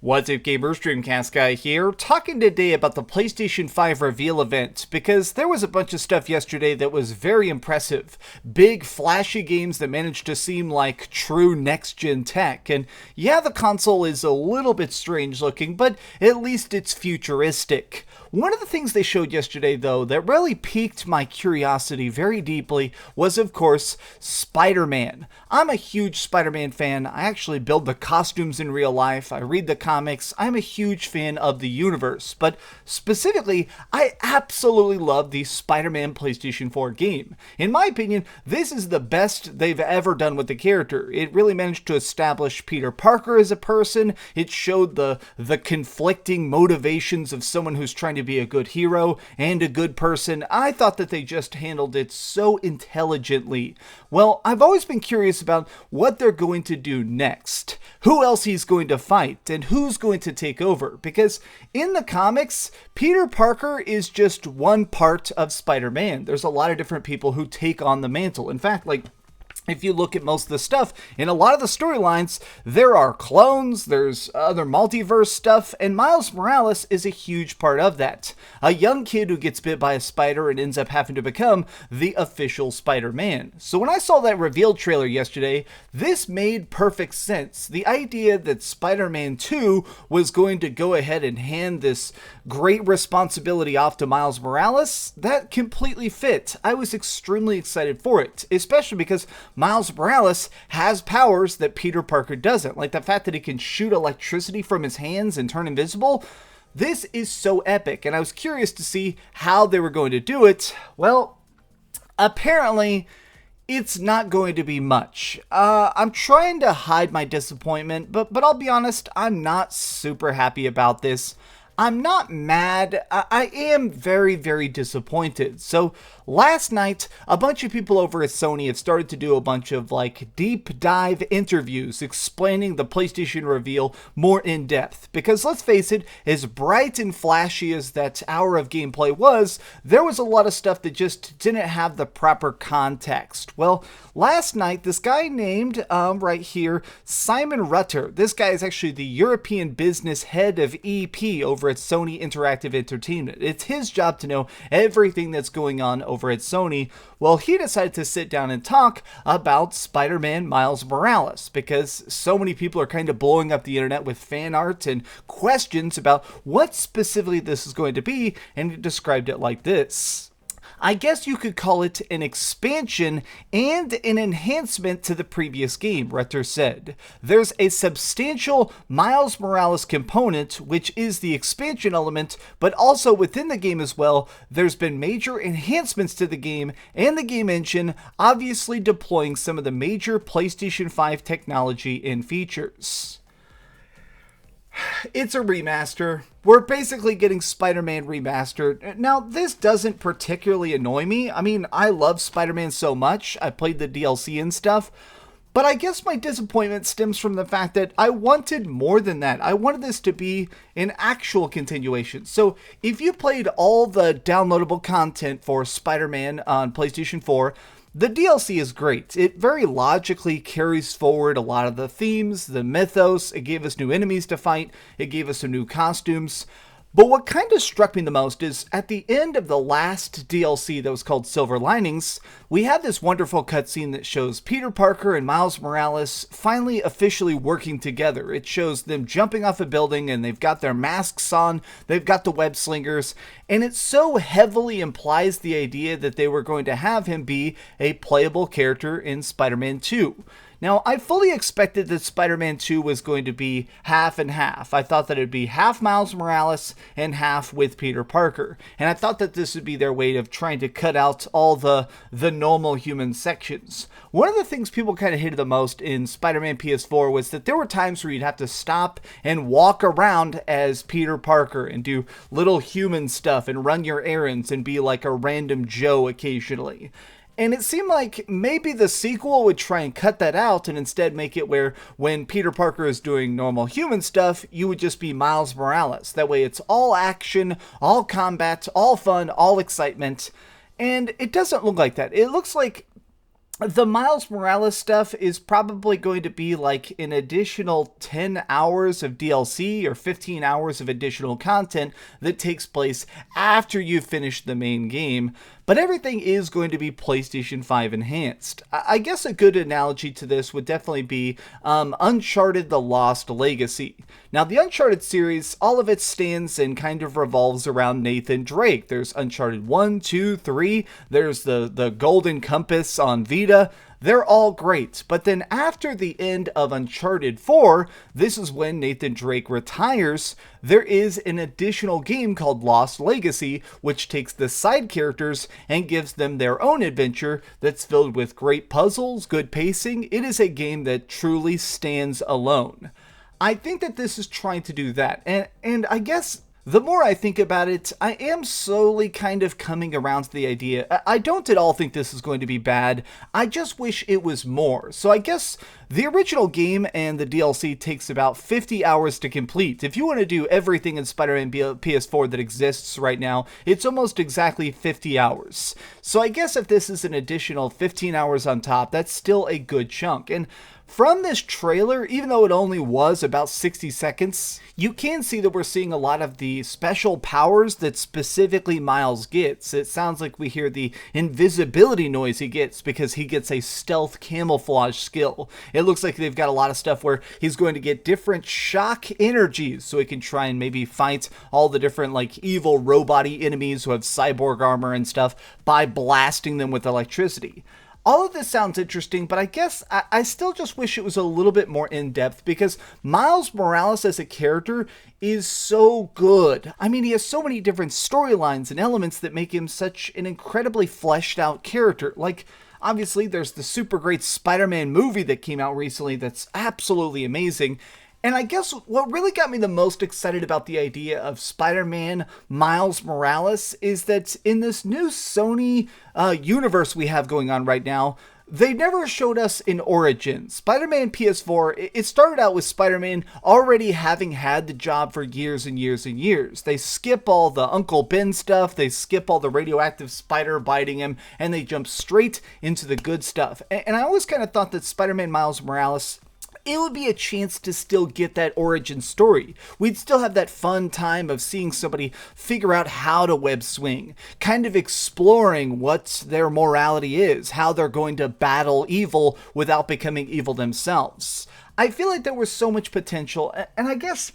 What's up, gamers? DreamcastGuy here, talking today about the PlayStation 5 reveal event, because there was a bunch of stuff yesterday that was very impressive. Big, flashy games that managed to seem like true next-gen tech, and yeah, the console is a little bit strange looking, but at least it's futuristic. One of the things they showed yesterday, though, that really piqued my curiosity very deeply was, of course, Spider-Man. I'm a huge Spider-Man fan. I actually build the costumes in real life. I read the comics. I'm a huge fan of the universe, but specifically, I absolutely love the Spider-Man PlayStation 4 game. In my opinion, this is the best they've ever done with the character. It really managed to establish Peter Parker as a person. It showed the conflicting motivations of someone who's trying to be a good hero and a good person. I thought that they just handled it so intelligently. Well, I've always been curious about what they're going to do next. Who else he's going to fight, and who's going to take over? Because in the comics, Peter Parker is just one part of Spider-Man. There's a lot of different people who take on the mantle. In fact, if you look at most of the stuff, in a lot of the storylines, there are clones, there's other multiverse stuff, and Miles Morales is a huge part of that. A young kid who gets bit by a spider and ends up having to become the official Spider-Man. So when I saw that reveal trailer yesterday, this made perfect sense. The idea that Spider-Man 2 was going to go ahead and hand this great responsibility off to Miles Morales, that completely fit. I was extremely excited for it, especially because Miles Morales has powers that Peter Parker doesn't, like the fact that he can shoot electricity from his hands and turn invisible. This is so epic, and I was curious to see how they were going to do it. Well, apparently, it's not going to be much. I'm trying to hide my disappointment, but I'll be honest, I'm not super happy about this. I'm not mad, I am very, very disappointed. So last night, a bunch of people over at Sony have started to do a bunch of deep dive interviews explaining the PlayStation reveal more in depth. Because let's face it, as bright and flashy as that hour of gameplay was, there was a lot of stuff that just didn't have the proper context. Well, last night, this guy named, right here, Simon Rutter. This guy is actually the European business head of EP over at Sony Interactive Entertainment. It's his job to know everything that's going on over at Sony. Well, he decided to sit down and talk about Spider-Man Miles Morales because so many people are kind of blowing up the internet with fan art and questions about what specifically this is going to be, and he described it like this. I guess you could call it an expansion and an enhancement to the previous game, Rutter said. There's a substantial Miles Morales component, which is the expansion element, but also within the game as well, there's been major enhancements to the game and the game engine, obviously deploying some of the major PlayStation 5 technology and features. It's a remaster. We're basically getting Spider-Man remastered. Now, this doesn't particularly annoy me. I mean, I love Spider-Man so much. I played the DLC and stuff. But I guess my disappointment stems from the fact that I wanted more than that. I wanted this to be an actual continuation. So if you played all the downloadable content for Spider-Man on PlayStation 4, the DLC is great. It very logically carries forward a lot of the themes, the mythos. It gave us new enemies to fight. It gave us some new costumes. But what kind of struck me the most is at the end of the last DLC that was called Silver Linings, we had this wonderful cutscene that shows Peter Parker and Miles Morales finally officially working together. It shows them jumping off a building and they've got their masks on, they've got the web slingers, and it so heavily implies the idea that they were going to have him be a playable character in Spider-Man 2. Now, I fully expected that Spider-Man 2 was going to be half and half. I thought that it would be half Miles Morales and half with Peter Parker. And I thought that this would be their way of trying to cut out all the normal human sections. One of the things people kind of hated the most in Spider-Man PS4 was that there were times where you'd have to stop and walk around as Peter Parker and do little human stuff and run your errands and be like a random Joe occasionally. And it seemed like maybe the sequel would try and cut that out and instead make it where when Peter Parker is doing normal human stuff, you would just be Miles Morales. That way it's all action, all combat, all fun, all excitement. And it doesn't look like that. It looks like the Miles Morales stuff is probably going to be like an additional 10 hours of DLC or 15 hours of additional content that takes place after you've finished the main game. But everything is going to be PlayStation 5 enhanced. I guess a good analogy to this would definitely be Uncharted: The Lost Legacy. Now, the Uncharted series, all of it stands and kind of revolves around Nathan Drake. There's Uncharted 1, 2, 3. There's the Golden Compass on Vita. They're all great, but then after the end of Uncharted 4, this is when Nathan Drake retires, there is an additional game called Lost Legacy, which takes the side characters and gives them their own adventure that's filled with great puzzles, good pacing. It is a game that truly stands alone. I think that this is trying to do that, and I guess the more I think about it, I am slowly kind of coming around to the idea. I don't at all think this is going to be bad. I just wish it was more. So I guess the original game and the DLC takes about 50 hours to complete. If you want to do everything in Spider-Man PS4 that exists right now, it's almost exactly 50 hours. So I guess if this is an additional 15 hours on top, that's still a good chunk. And from this trailer, even though it only was about 60 seconds, you can see that we're seeing a lot of the special powers that specifically Miles gets. It sounds like we hear the invisibility noise he gets because he gets a stealth camouflage skill. It looks like they've got a lot of stuff where he's going to get different shock energies so he can try and maybe fight all the different like evil robot-y enemies who have cyborg armor and stuff by blasting them with electricity. All of this sounds interesting, but I guess I still just wish it was a little bit more in-depth because Miles Morales as a character is so good. I mean, he has so many different storylines and elements that make him such an incredibly fleshed out character. Like, obviously, there's the super great Spider-Man movie that came out recently that's absolutely amazing. And I guess what really got me the most excited about the idea of Spider-Man Miles Morales is that in this new Sony universe we have going on right now, they never showed us an origin. Spider-Man PS4, it started out with Spider-Man already having had the job for years and years and years. They skip all the Uncle Ben stuff, they skip all the radioactive spider biting him, and they jump straight into the good stuff. And I always kind of thought that Spider-Man Miles Morales, it would be a chance to still get that origin story. We'd still have that fun time of seeing somebody figure out how to web swing, kind of exploring what their morality is, how they're going to battle evil without becoming evil themselves. I feel like there was so much potential, and I guess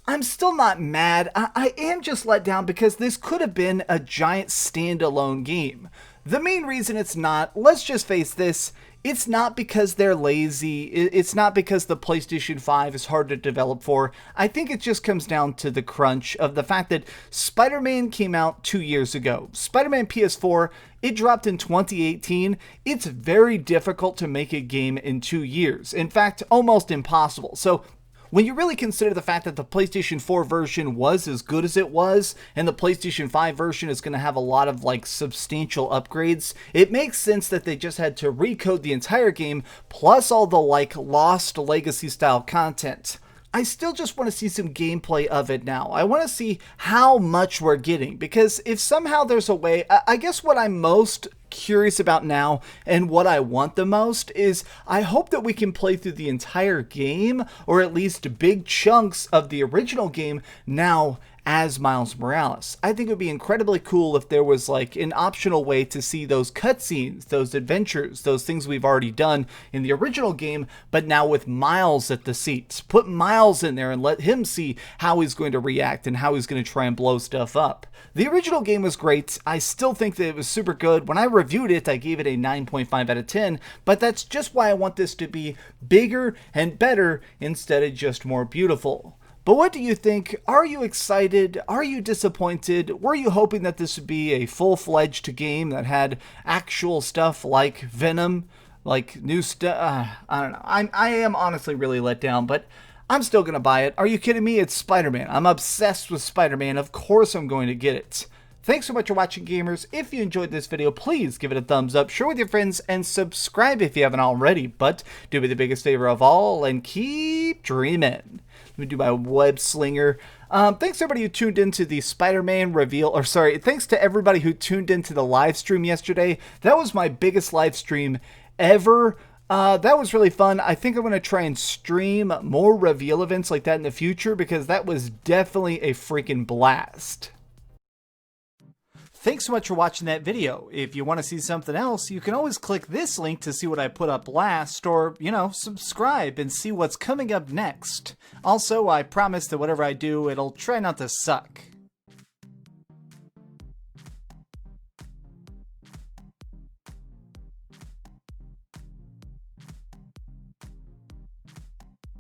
I'm still not mad. I am just let down because this could have been a giant standalone game. The main reason it's not, let's just face this, it's not because they're lazy, it's not because the PlayStation 5 is hard to develop for. I think it just comes down to the crunch of the fact that Spider-Man came out 2 years ago. Spider-Man PS4, it dropped in 2018. It's very difficult to make a game in 2 years. In fact, almost impossible. So when you really consider the fact that the PlayStation 4 version was as good as it was, and the PlayStation 5 version is going to have a lot of like substantial upgrades, it makes sense that they just had to recode the entire game, plus all the like Lost Legacy style content. I still just want to see some gameplay of it now. I want to see how much we're getting, because if somehow there's a way, I guess what I'm most curious about now and what I want the most is I hope that we can play through the entire game, or at least big chunks of the original game now as Miles Morales. I think it would be incredibly cool if there was like an optional way to see those cutscenes, those adventures, those things we've already done in the original game, but now with Miles at the seats. Put Miles in there and let him see how he's going to react and how he's going to try and blow stuff up. The original game was great. I still think that it was super good. When I reviewed it, I gave it a 9.5 out of 10, but that's just why I want this to be bigger and better instead of just more beautiful. But what do you think? Are you excited? Are you disappointed? Were you hoping that this would be a full-fledged game that had actual stuff like Venom, like new stuff? I don't know. I am honestly really let down, but I'm still going to buy it. Are you kidding me? It's Spider-Man. I'm obsessed with Spider-Man. Of course I'm going to get it. Thanks so much for watching, gamers. If you enjoyed this video, please give it a thumbs up, share with your friends, and subscribe if you haven't already. But do me the biggest favor of all and keep dreaming. Let me do my web slinger. Thanks to everybody who tuned into the Spider-Man reveal, or sorry, thanks to everybody who tuned into the live stream yesterday. That was my biggest live stream ever. That was really fun. I think I'm going to try and stream more reveal events like that in the future because that was definitely a freaking blast. Thanks so much for watching that video. If you want to see something else, you can always click this link to see what I put up last, or, subscribe and see what's coming up next. Also, I promise that whatever I do, it'll try not to suck.